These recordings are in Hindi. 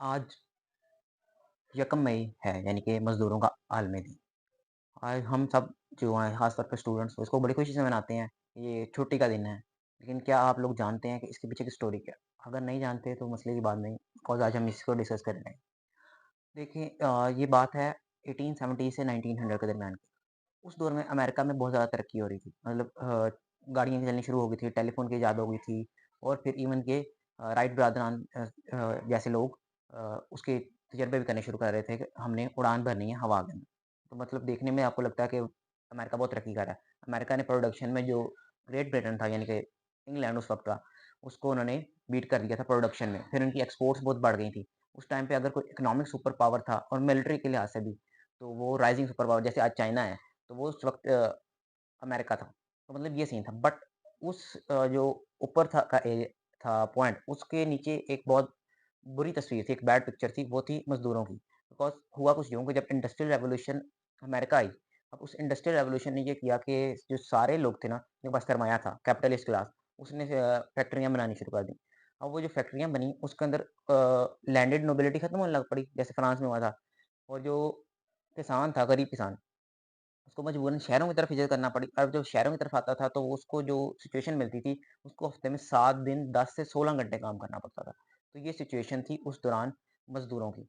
आज यकम मई है यानी कि मज़दूरों का आलमी दिन। आज हम सब जो हैं ख़ास तौर पे स्टूडेंट्स इसको बड़ी खुशी से मनाते हैं। ये छुट्टी का दिन है। लेकिन क्या आप लोग जानते हैं कि इसके पीछे की स्टोरी क्या है? अगर नहीं जानते तो मसले की बात नहीं, बिकॉज़ आज हम इसको डिस्कस करेंगे। देखिए ये बात है 1870 से 1900 के दरमियान की। उस दौर में अमेरिका में बहुत ज़्यादा तरक्की हो रही थी। मतलब गाड़ियाँ चलनी शुरू हो गई थी, टेलीफ़ोन की इजाद हो गई थी और फिर इवन के राइट ब्रदरान जैसे लोग उसके तजर्बे भी करने शुरू कर रहे थे कि हमने उड़ान भरनी है हवा के अंदर। तो मतलब देखने में आपको लगता है कि अमेरिका बहुत तरक्की कर रहा है। अमेरिका ने प्रोडक्शन में जो ग्रेट ब्रिटेन था यानी कि इंग्लैंड उस वक़्त का, उसको उन्होंने बीट कर दिया था प्रोडक्शन में। फिर उनकी एक्सपोर्ट्स बहुत बढ़ गई थी। उस टाइम पे अगर कोई इकोनॉमिक सुपर पावर था और मिलिट्री के लिहाज से भी, तो वो राइज़िंग सुपर पावर जैसे आज चाइना है, तो वो उस वक़्त अमेरिका था। तो मतलब ये सीन था। बट उस जो ऊपर था का था पॉइंट, उसके नीचे एक बहुत बुरी तस्वीर थी, एक बैड पिक्चर थी, वो थी मज़दूरों की। बिकॉज़ हुआ कुछ यूँ कि जब इंडस्ट्रियल रेवोल्यूशन अमेरिका आई, अब उस इंडस्ट्रियल रेवोल्यूशन ने ये किया कि जो सारे लोग थे ना, जिनके पास सरमाया था, कैपिटलिस्ट क्लास, उसने फैक्ट्रियाँ बनानी शुरू कर दी। अब वो जो फैक्ट्रियाँ बनी, उसके अंदर लैंडेड नोबिलिटी खत्म होने लग पड़ी, जैसे फ्रांस में हुआ था। और जो किसान था, गरीब किसान, उसको मजबूरन शहरों की तरफ हिजरत करना पड़ी। अब जब शहरों की तरफ आता था तो उसको जो सिचुएशन मिलती थी, उसको हफ्ते में 7 दिन 10 से 16 घंटे काम करना पड़ता था। तो ये सिचुएशन थी उस दौरान मज़दूरों की।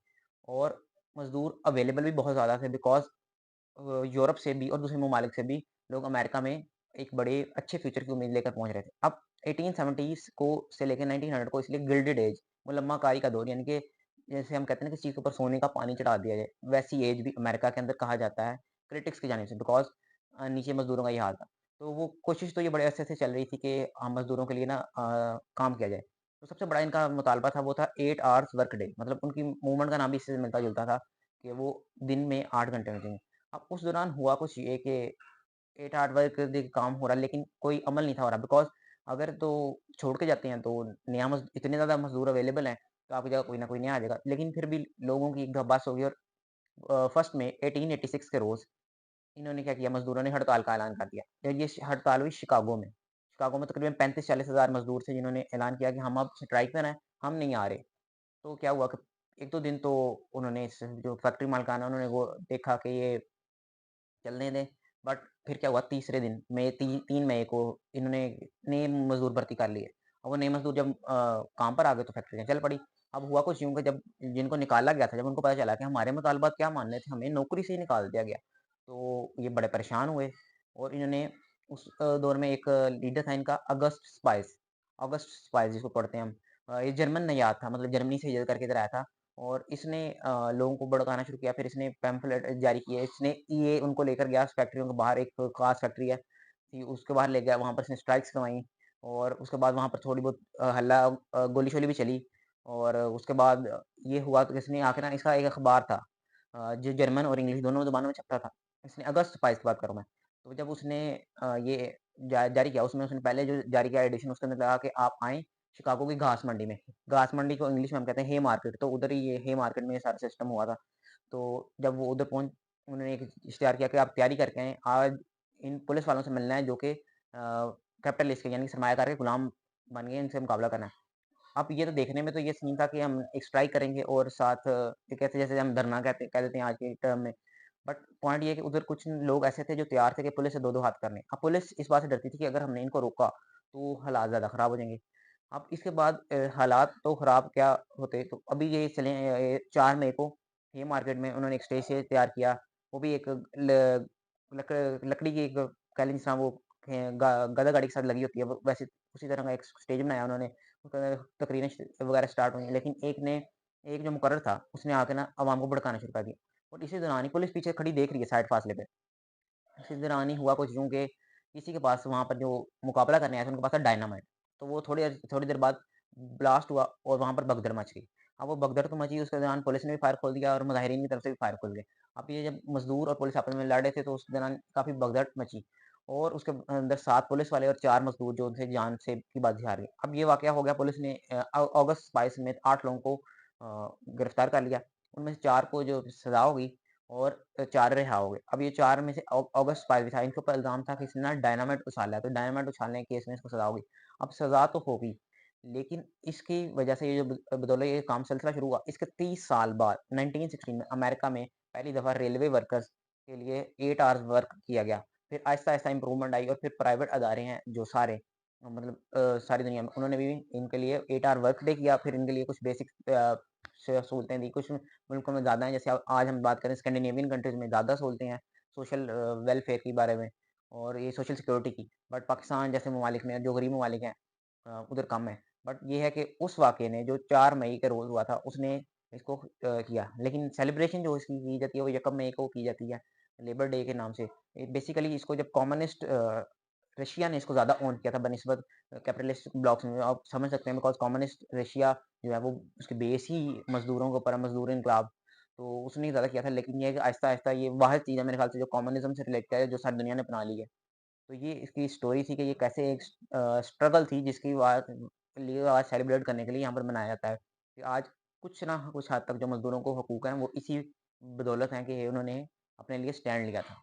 और मज़दूर अवेलेबल भी बहुत ज़्यादा थे बिकॉज़ यूरोप से भी और दूसरे ममालिक से भी लोग अमेरिका में एक बड़े अच्छे फ्यूचर की उम्मीद लेकर पहुँच रहे थे। अब 1870s को से लेके 1900 को इसलिए गिल्डेड एज, मुलम्मा कारी का दौर, यानी कि जैसे हम कहते हैं ना किसी चीज़ के ऊपर सोने का पानी चढ़ा दिया जाए, वैसी एज भी अमेरिका के अंदर कहा जाता है क्रिटिक्स की जानिब से, बिकॉज़ नीचे मज़दूरों का ये हाल था। तो वो कोशिश तो ये बड़े अरसे से चल रही थी कि मज़दूरों के लिए ना काम किया जाए। तो सबसे बड़ा इनका मुतालबा था, वो था 8 आवर्स वर्क डे, मतलब उनकी मूवमेंट का नाम भी इससे मिलता-जुलता था कि वो दिन में 8 घंटे होने चाहिए। अब उस दौरान हुआ कुछ ये कि 8 आवर वर्क डे काम हो रहा है, लेकिन कोई अमल नहीं था हो रहा, बिकॉज़ अगर तो छोड़ के जाते हैं तो नया इतने ज़्यादा मज़दूर अवेलेबल हैं, तो आपकी जगह कोई ना कोई नया आ जाएगा। लेकिन फिर भी लोगों की एक बस हो गई और फर्स्ट में 1886 के रोज़ इन्होंने क्या किया, मज़दूरों ने हड़ताल का ऐलान कर दिया। जब ये हड़ताल हुई शिकागो में। शिकागो में तकरीबन 35-40 हज़ार मज़दूर थे जिन्होंने ऐलान किया कि हम अब स्ट्राइक पे हैं, हम नहीं आ रहे। तो क्या हुआ कि 1-2 दिन तो उन्होंने इस जो फैक्ट्री मालिकान है उन्होंने वो देखा कि ये चलने दें। बट फिर क्या हुआ, तीसरे दिन मई 3 मई को इन्होंने नए मज़दूर भर्ती कर लिए। और वो नए मज़दूर जब काम पर आ गए तो फैक्ट्रियाँ चल पड़ी। अब हुआ कुछ यूँ कि जब जिनको निकाला गया था, जब उनको पता चला कि हमारे मुतालबात क्या मानने थे, हमें नौकरी से ही निकाल दिया गया। तो ये बड़े परेशान हुए और इन्होंने उस दौर में एक लीडर था इनका, ऑगस्ट स्पाइस जिसको पढ़ते हैं हम। ये जर्मन नयाद था, मतलब जर्मनी से हिजरत करके इधर आया था और इसने लोगों को भड़काना शुरू किया। फिर इसने पैम्फलेट जारी किए, इसने ये उनको लेकर गया फैक्ट्रियों के बाहर, एक ख़ास फैक्ट्री है, थी उसके बाहर ले गया, वहाँ पर इसने स्ट्राइक्स करवाई और उसके बाद वहाँ पर थोड़ी बहुत हल्ला गोली-शोली भी चली। और उसके बाद ये हुआ तो इसने आके ना, इसका एक अखबार था जो जर्मन और इंग्लिश दोनों ज़ुबानों में छपता था। इसने अगस्त 22 की बात कर रहा हूँ मैं। तो जब उसने ये जारी किया, उसमें उसने पहले जो जारी किया एडिशन, उसके अंदर लगा कि आप आएँ शिकागो की घास मंडी में। घास मंडी को इंग्लिश में हम कहते हैं हे मार्केट, तो उधर ही ये हे मार्केट में ये सारा सिस्टम हुआ था। तो जब वो उधर उन्होंने एक इश्तिहार किया कि आप तैयारी करके आएँ, आज इन पुलिस वालों से मिलना है जो कि कैपिटलिस्ट के यानी कि सरमायाकार के गुलाम बन गए, इनसे मुकाबला करना है। अब ये तो देखने में तो ये सीन था कि हम एक स्ट्राइक करेंगे और साथ ये कहते जैसे हम धरना कह देते हैं आज के टर्म में। बट पॉइंट ये है कि उधर कुछ लोग ऐसे थे जो तैयार थे कि पुलिस से दो-दो हाथ करने। अब पुलिस इस बात से डरती थी कि अगर हमने इनको रोका, तो हालात ज़्यादा खराब हो जाएँगे। अब इसके बाद हालात तो खराब क्या होते, तो अभी ये चले 4 मई को ये मार्केट में उन्होंने एक स्टेज से तैयार किया। वो भी एक ल लक लकड़ी की एक कह लें, जिस तरह वो गधा गाड़ी के साथ लगी होती है, वो वैसे उसी तरह का एक स्टेज बनाया उन्होंने। तकरीरें वगैरह स्टार्ट हुई, लेकिन एक जो मुकर्रर था, उसने आके ना अवाम को भड़काना शुरू कर दिया और इसी दौरान ही पुलिस पीछे खड़ी देख रही है साइड फासले पे। इसी दौरान ही हुआ कुछ यूँ कि किसी के पास वहाँ पर जो मुकाबला करने आए थे, उनके पास था डायनामाइट। तो वो थोड़ी देर बाद ब्लास्ट हुआ और वहाँ पर भगदड़ मच गई। अब वो भगदड़ तो मची, उसके दौरान पुलिस ने भी फायर खोल दिया और मुजाहिरीन की तरफ से भी फायर खोल दिए। अब ये जब मज़दूर और पुलिस आपस में लड़ रहे थे, तो उस दौरान काफ़ी भगदड़ मची और उसके अंदर 7 पुलिस वाले और 4 मज़दूर जो उनसे जान से की बाजी हार गए। अब ये वाक़या हो गया, पुलिस ने ऑगस्ट 22 में 8 लोगों को गिरफ्तार कर लिया। उनमें से 4 को जो सज़ा हो गई और 4 रिहा हो गए। अब ये 4 में से ऑगस्ट 5 भी था, इनके ऊपर इल्ज़ाम था कि इसने ना डायनामाइट उछाला है, तो डायनामाइट उछालने के केस में इसको सज़ा हो गई। अब सज़ा तो हो गई, लेकिन इसकी वजह से ये जो बदौलत ये काम सिलसिला शुरू हुआ, इसके 30 साल बाद 1916 में अमेरिका में पहली दफ़ा रेलवे वर्कर्स के लिए 8 आवर्स वर्क किया गया। फिर आहिस्ता-आहिस्ता इम्प्रूवमेंट आई और फिर प्राइवेट अदारे हैं जो सारे मतलब सारी दुनिया में उन्होंने भी इनके लिए 8 आवर वर्क डे किया, फिर इनके लिए कुछ बेसिक सहूलतें दी। कुछ मुल्कों में ज़्यादा हैं, जैसे आज हम बात करें स्कैंडिनेवियन कंट्रीज़ में ज़्यादा सहूलतें हैं सोशल वेलफेयर के बारे में और ये सोशल सिक्योरिटी की। बट पाकिस्तान जैसे ममालिक में जो गरीब ममालिक हैं उधर कम है। बट ये है कि उस वाक़ये ने जो 4 मई के रोज़ हुआ था उसने इसको किया। लेकिन सेलिब्रेशन जो इसकी की जाती है वो 1 मई को की जाती है, लेबर डे के नाम से। बेसिकली इसको जब कम्युनिस्ट रशिया ने इसको ज़्यादा ऑन किया था बनिस्बत कैपिटलिस्ट ब्लॉक्स में। आप समझ सकते हैं बिकॉज़ कम्युनिस्ट रशिया जो है वो उसकी बेस ही मज़दूरों के ऊपर है, मज़दूर इनकलाब। तो उसने ज़्यादा किया था लेकिन ये है कि आहिस्ता-आहिस्ता ये वाहिद चीज़ है मेरे ख़्याल से जो कम्युनिज़्म से रिलेट है जो सारी दुनिया ने अपना ली है। तो ये इसकी स्टोरी थी कि ये कैसे एक स्ट्रगल थी जिसकी लिए आज सेलिब्रेट करने के लिए यहाँ पर मनाया जाता है। कि आज कुछ ना कुछ हद तक जो मज़दूरों को हकूक हैं वो इसी बदौलत हैं कि उन्होंने अपने लिए स्टैंड लिया था।